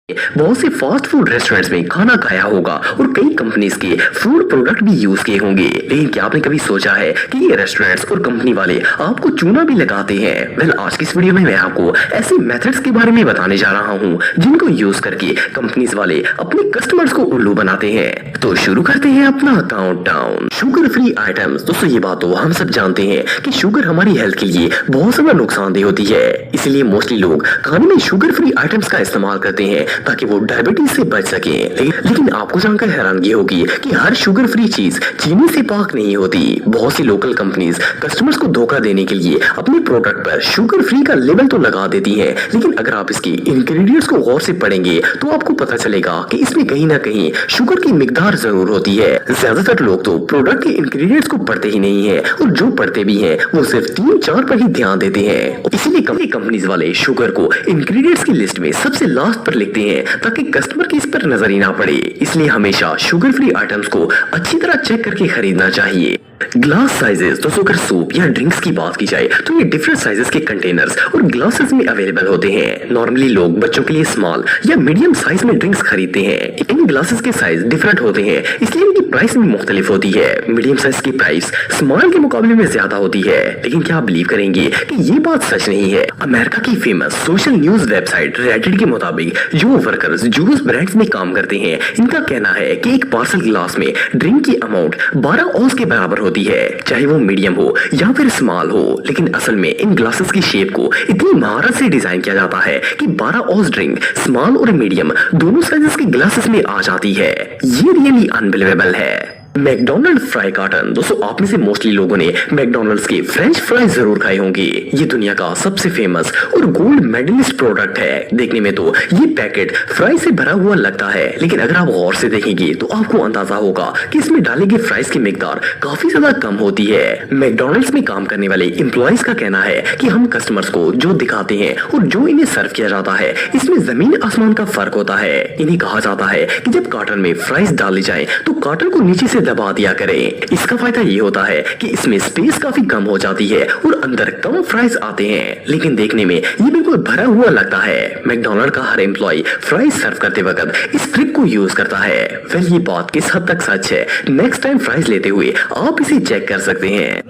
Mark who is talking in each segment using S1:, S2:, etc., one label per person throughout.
S1: बहुत से fast food restaurants में खाना खाया होगा और कई कंपनीज के फूड प्रोडक्ट भी यूज किए होंगे, लेकिन क्या आपने कभी सोचा है कि ये रेस्टोरेंट्स और कंपनी वाले आपको चूना भी लगाते हैं? वेल, आज की इस वीडियो में मैं आपको ऐसे मेथड्स के बारे में बताने जा रहा हूँ जिनको यूज करके कंपनीज वाले अपने कस्टमर्स को उल्लू बनाते हैं। तो शुरू करते हैं अपना काउंटडाउन। Sugar free items. दोस्तों, ये बात तो हम सब जानते हैं कि शुगर हमारी हेल्थ के लिए बहुत ज्यादा नुकसानदेह होती है, इसीलिए मोस्टली लोग खाने में शुगर फ्री आइटम्स का इस्तेमाल करते हैं ताकि वो डायबिटीज से बच सके। लेकिन आपको जानकर हैरानगी होगी कि हर शुगर फ्री चीज चीनी से पाक नहीं होती। बहुत सी लोकल कंपनीज कस्टमर्स को धोखा देने के लिए अपने प्रोडक्ट पर शुगर फ्री का लेबल तो लगा देती हैं, लेकिन अगर आप इसके इंग्रेडिएंट्स को गौर से पढ़ेंगे तो आपको पता चलेगा कि इसमें कहीं ना कहीं शुगर की मिकदार जरूर होती है। ज्यादातर लोग तो प्रोडक्ट के इंग्रेडिएंट्स को पढ़ते ही नहीं है, और जो पढ़ते भी हैं वो सिर्फ 3-4 पर ही ध्यान देते हैं। इसीलिए कंपनीज वाले शुगर को इंग्रेडिएंट्स की लिस्ट में सबसे लास्ट पर लिखते हैं ताकि कस्टमर की इस पर नजर ही ना पड़े। इसलिए हमेशा शुगर फ्री आइटम्स को अच्छी तरह चेक करके खरीदना चाहिए। Glass sizes. दोस्तों, अगर सूप या ड्रिंक्स की बात की जाए तो ये डिफरेंट साइजेस के कंटेनर्स और ग्लासेस में अवेलेबल होते हैं। नॉर्मली लोग बच्चों के लिए स्मॉल या मीडियम साइज में ड्रिंक्स खरीदते हैं। इन ग्लासेस के साइज डिफरेंट होते हैं, इसलिए इनकी प्राइस भी मुख्तलिफ होती है। मीडियम साइज की प्राइस स्मॉल के मुकाबले में ज्यादा होती है, लेकिन क्या आप बिलीव करेंगे कि ये बात सच नहीं है? अमेरिका की famous social news website Reddit के मुताबिक जो वर्कर्स जूस ब्रांड्स में काम करते हैं, इनका कहना है कि एक पार्सल ग्लास में ड्रिंक की अमाउंट 12 ऑन्स के बराबर होती है, चाहे वो मीडियम हो या फिर स्मॉल हो। लेकिन असल में इन ग्लासेस की शेप को इतनी महारत से डिजाइन किया जाता है कि 12 ऑन्स ड्रिंक स्मॉल और मीडियम दोनों साइजेस के ग्लासेस में आ जाती है। ये रियली अनबिलीवेबल है। McDonald fry carton. दोस्तों, आप में से मोस्टली लोगों ने मैकडोनल्ड्स के फ्रेंच फ्राइज जरूर खाए होंगे। ये दुनिया का सबसे फेमस और गोल्ड मेडलिस्ट प्रोडक्ट है। देखने में तो ये पैकेट फ्राइज से भरा हुआ लगता है, लेकिन अगर आप गौर से देखेंगे तो आपको अंदाजा होगा कि इसमें डाले गए फ्राइज की मिकदार काफी ज्यादा कम होती है। मैकडोनल्ड्स में काम करने वाले एम्प्लॉइज का कहना है कि हम कस्टमर्स को जो दिखाते हैं और जो इन्हें सर्व किया जाता है, इसमें जमीन आसमान का फर्क होता है। इन्हें कहा जाता है कि जब कार्टन में फ्राइज डाली जाए तो कार्टन को नीचे से दबा दिया करें। इसका फायदा ये होता है कि इसमें स्पेस काफी कम हो जाती है और अंदर कम फ्राइज आते हैं, लेकिन देखने में ये बिल्कुल भरा हुआ लगता है। मैकडोनल्ड का हर एम्प्लॉय फ्राइज सर्व करते वक्त इस ट्रिक को यूज करता है। वेल, ये बात किस हद तक सच है, नेक्स्ट टाइम फ्राइज लेते हुए आप इसे चेक कर सकते हैं।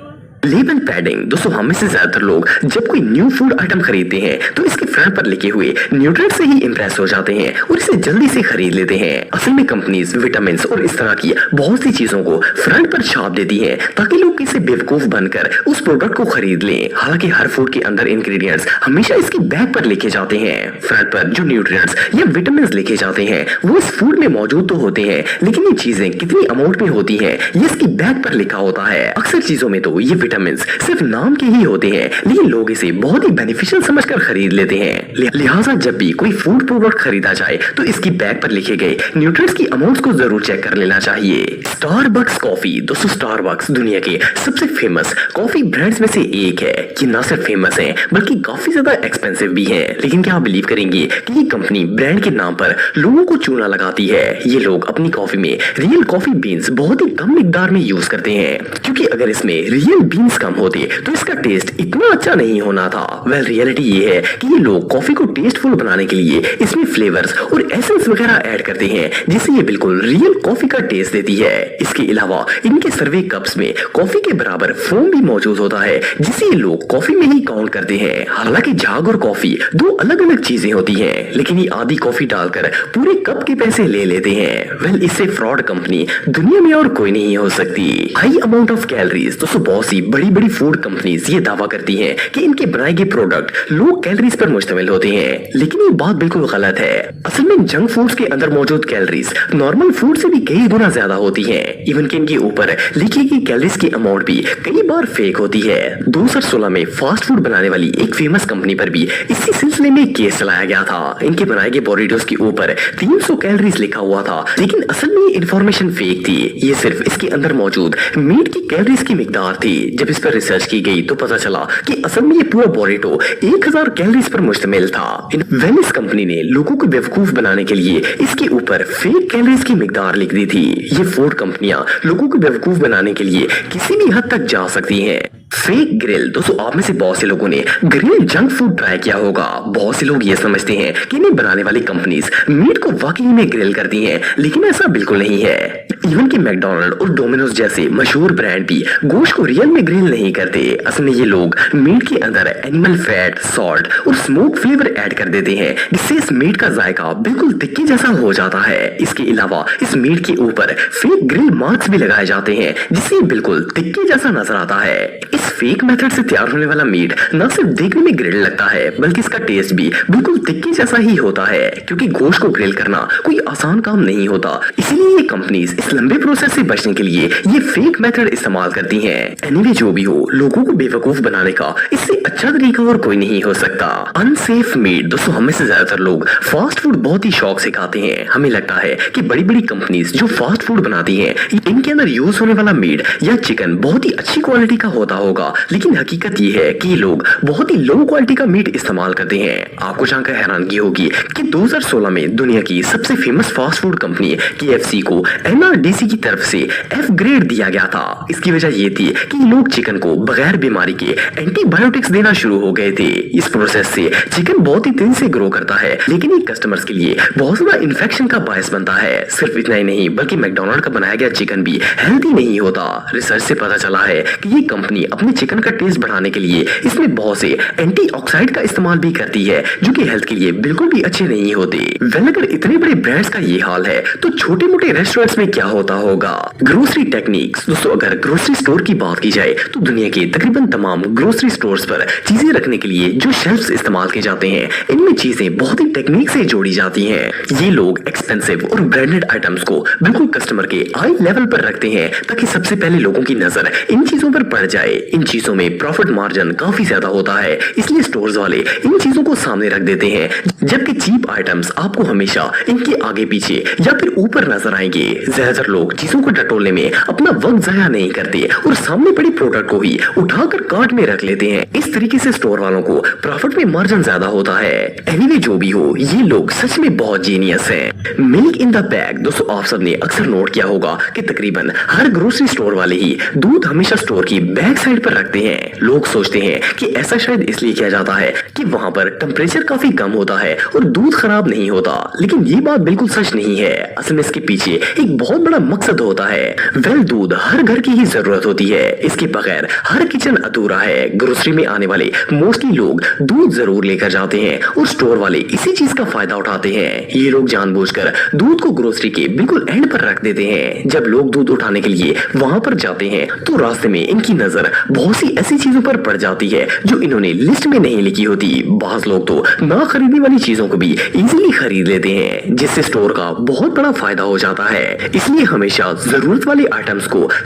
S1: Label padding. दोस्तों, हम में से ज्यादातर लोग जब कोई न्यू फूड आइटम खरीदते हैं तो इसके फ्रंट पर लिखे हुए न्यूट्रिएंट से ही इंप्रेस हो जाते हैं और इसे जल्दी से खरीद लेते हैं। असल में कंपनीज विटामिन और इस तरह की बहुत सी चीजों को फ्रंट पर छाप देती हैं ताकि लोग इसे बेवकूफ बनकर उस प्रोडक्ट को खरीद लें। हालांकि हर फूड के अंदर इंग्रेडिएंट्स हमेशा इसकी बैग पर लिखे जाते हैं। फ्रंट पर जो न्यूट्रिएंट्स या विटामिन लिखे जाते हैं वो इस फूड में मौजूद तो होते हैं, लेकिन ये चीजें कितनी अमाउंट में होती है ये इसकी बैग पर लिखा होता है। अक्सर चीजों में तो ये सिर्फ नाम के ही होते हैं, लेकिन लोग इसे बहुत ही बेनिफिशियल समझकर खरीद लेते हैं। लिहाजा जब भी कोई फूड प्रोडक्ट खरीदा जाए तो इसकी बैग पर लिखे गए न्यूट्रिएंट्स की अमाउंट्स को जरूर चेक कर लेना चाहिए। Starbucks coffee. दोस्तों, स्टारबक्स दुनिया के सबसे फेमस कॉफी ब्रांड्स में से एक है। ये ना सिर्फ फेमस है बल्कि काफी ज्यादा एक्सपेंसिव भी है, लेकिन क्या आप बिलीव करेंगे कि ये कंपनी ब्रांड के नाम पर लोगों को चूना लगाती है? ये लोग अपनी कॉफी में रियल कॉफी बीन्स बहुत ही कम मिकदार में यूज करते हैं, क्योंकि अगर इसमें रियल बीन्स कम होते तो इसका टेस्ट इतना अच्छा नहीं होना था। वेल, रियलिटी ये है कि ये लोग कॉफी को टेस्टफुल बनाने के लिए इसमें फ्लेवर्स और एसेंस वगैरह ऐड करते हैं, जिससे ये बिल्कुल रियल कॉफी का टेस्ट देती है। इसके अलावा इनके सर्वे कप्स में कॉफी के बराबर फोम भी मौजूद होता है, जिसे ये लोग कॉफी में ही काउंट करते हैं। हालांकि झाग और कॉफी दो अलग अलग चीजें होती हैं, लेकिन ये आधी कॉफी डालकर पूरे कप के पैसे ले लेते हैं। वेल, इससे फ्रॉड कंपनी दुनिया में और कोई नहीं हो सकती। High amount of calories. दोस्तों, बहुत सी बड़ी बड़ी फूड कंपनीज ये दावा करती हैं कि इनके बनाए गए प्रोडक्ट लो कैलोरीज पर मुश्तमिल होते हैं, लेकिन ये बात बिल्कुल गलत है। असल में जंक फूड्स के अंदर मौजूद कैलोरीज नॉर्मल फूड से भी कई गुना ज्यादा होती हैं। इवन कि इनके ऊपर लिखी गई कैलोरीज की अमाउंट भी कई बार फेक होती है। 2016 में फास्ट फूड बनाने वाली एक फेमस कंपनी पर भी इसी सिलसिले में केस चलाया गया था। इनके बनाए गए बोरिटोस के ऊपर 300 कैलोरीज लिखा हुआ था, लेकिन असल में इंफॉर्मेशन फेक थी। ये सिर्फ इसके अंदर मौजूद मीट की कैलोरीज की मिकदार थी। जब इस पर रिसर्च की गई तो पता चला कि असल में ये पूरा बोरेटो 1000 कैलोरीज पर मुश्तमिल था। वेनिस कंपनी ने लोगों को बेवकूफ बनाने के लिए इसके ऊपर फेक कैलोरीज की मिकदार लिख दी थी। ये फूड कंपनियां लोगों को बेवकूफ बनाने के लिए किसी भी हद तक जा सकती हैं। Fake grill. दोस्तों आप में से बहुत से लोगों ने ग्रिल जंक फूड ट्राई किया होगा। बहुत से लोग ये समझते हैं कि इन्हें बनाने वाली कंपनीज मीट को वाकई में ग्रिल करती हैं, लेकिन ऐसा बिल्कुल नहीं है। इवन कि मैकडोनल्ड और डोमिनोज जैसे मशहूर ब्रांड भी गोश्त को रियल में ग्रिल नहीं करते। असल में ये लोग मीट के अंदर एनिमल फैट, सॉल्ट और स्मोक फ्लेवर ऐड कर देते हैं, जिससे इस मीट का जायका बिल्कुल टिक्की जैसा हो जाता है। इसके अलावा इस मीट के ऊपर फेक ग्रिल मार्क्स भी लगाए जाते हैं, जिससे बिल्कुल टिक्की जैसा नजर आता है। इस फेक मेथड से तैयार होने वाला मीट न सिर्फ देखने में ग्रिल लगता है, बल्कि इसका टेस्ट भी बिल्कुल टिक्की जैसा ही होता है, क्योंकि गोश्त को ग्रिल करना कोई आसान काम नहीं होता। इसीलिए ये कंपनीज इस लंबे प्रोसेस से बचने के लिए ये फेक मेथड इस्तेमाल करती हैं। एनीवे जो भी हो, लोगों को बेवकूफ बनाने का इससे अच्छा तरीका और कोई नहीं हो सकता। Unsafe meat. दोस्तों हम में से ज्यादातर लोग फास्ट फूड बहुत ही शौक से खाते हैं। हमें लगता है कि बड़ी बड़ी कंपनीज जो फास्ट फूड बनाती हैं, इनके अंदर यूज होने वाला मीट या चिकन बहुत ही अच्छी क्वालिटी का होता होगा, लेकिन हकीकत ये है कि ये लोग बहुत ही लो क्वालिटी का मीट इस्तेमाल करते हैं। आपको जानकर हैरानगी होगी कि 2016 में दुनिया की सबसे famous fast food company KFC को NRDC की तरफ से F ग्रेड दिया गया था। इसकी वजह ये थी कि लोग चिकन को बगैर बीमारी के एंटीबायोटिक्स देना शुरू हो गए थे। इस प्रोसेस से चिकन बहुत ही तेजी से ग्रो करता है, लेकिन ये कस्टमर्स के लिए बहुत ज्यादा इन्फेक्शन का बायस बनता है। सिर्फ इतना ही नहीं, बल्कि मैकडोनल्ड का बनाया गया चिकन भी हेल्दी नहीं होता। रिसर्च से पता चला है कि ये कंपनी अपने चिकन का टेस्ट बढ़ाने के लिए इसमें बहुत से एंटीऑक्सीडेंट का इस्तेमाल भी करती है, जो कि हेल्थ के लिए बिल्कुल भी अच्छे नहीं होते। वेल अगर इतने बड़े ब्रांड्स का ये हाल है, तो छोटे मोटे रेस्टोरेंट्स में क्या होता होगा। Grocery techniques. दोस्तों अगर ग्रोसरी स्टोर की बात की जाए, तो दुनिया के तकरीबन तमाम ग्रोसरी स्टोर्स पर चीजें रखने के लिए जो शेल्फ्स इस्तेमाल किए जाते हैं, इनमें चीजें बहुत ही टेक्निक से जोड़ी जाती हैं। ये लोग एक्सपेंसिव और ब्रांडेड आइटम्स को बिल्कुल कस्टमर के आई लेवल पर रखते हैं, ताकि सबसे पहले लोगों की नजर इन चीजों पर पड़ जाए। इन चीजों में प्रॉफिट मार्जिन काफी ज्यादा होता है, इसलिए स्टोर्स वाले इन चीजों को सामने रख देते हैं, जबकि चीप आइटम्स आपको हमेशा इनके आगे पीछे या फिर ऊपर नजर आएंगे। ज्यादातर लोग चीजों को टटोलने में अपना वक्त जाया नहीं करते और सामने पड़ी प्रोडक्ट को ही उठाकर कार्ट में रख लेते हैं। इस तरीके से स्टोर वालों को प्रॉफिट में मार्जिन ज्यादा होता है। एनीवे जो भी हो, ये लोग सच में बहुत जीनियस हैं। Milk in the bag. दोस्तों आप सबने अक्सर नोट किया होगा कि तकरीबन हर ग्रोसरी स्टोर वाले ही दूध हमेशा स्टोर की बैक साइड पर रखते हैं। लोग सोचते हैं कि ऐसा शायद इसलिए किया जाता है कि वहां पर टेम्परेचर काफी कम होता है और दूध खराब नहीं होता, लेकिन ये बात बिल्कुल सच नहीं है। असल में इसके पीछे एक बहुत बड़ा मकसद होता है। वेल दूध हर घर की ही जरूरत होती है, इसके बगैर हर किचन अधूरा है। ग्रोसरी में आने वाले मोस्टली लोग दूध जरूर लेकर जाते हैं और स्टोर वाले इसी चीज का फायदा उठाते हैं। ये लोग जानबूझकर दूध को ग्रोसरी के बिल्कुल एंड पर रख देते हैं। जब लोग दूध उठाने के लिए वहां पर जाते हैं, तो रास्ते में इनकी नजर बहुत सी ऐसी चीजों पर पड़ जाती है जो इन्होंने लिस्ट में नहीं लिखी होती। बाज लोग तो ना खरीदने वाली चीजों को भी इजीली खरीद लेते हैं, जिससे स्टोर का बहुत बड़ा फायदा हो जाता है। इसलिए हमेशा जरूरत वाले आइटम्स को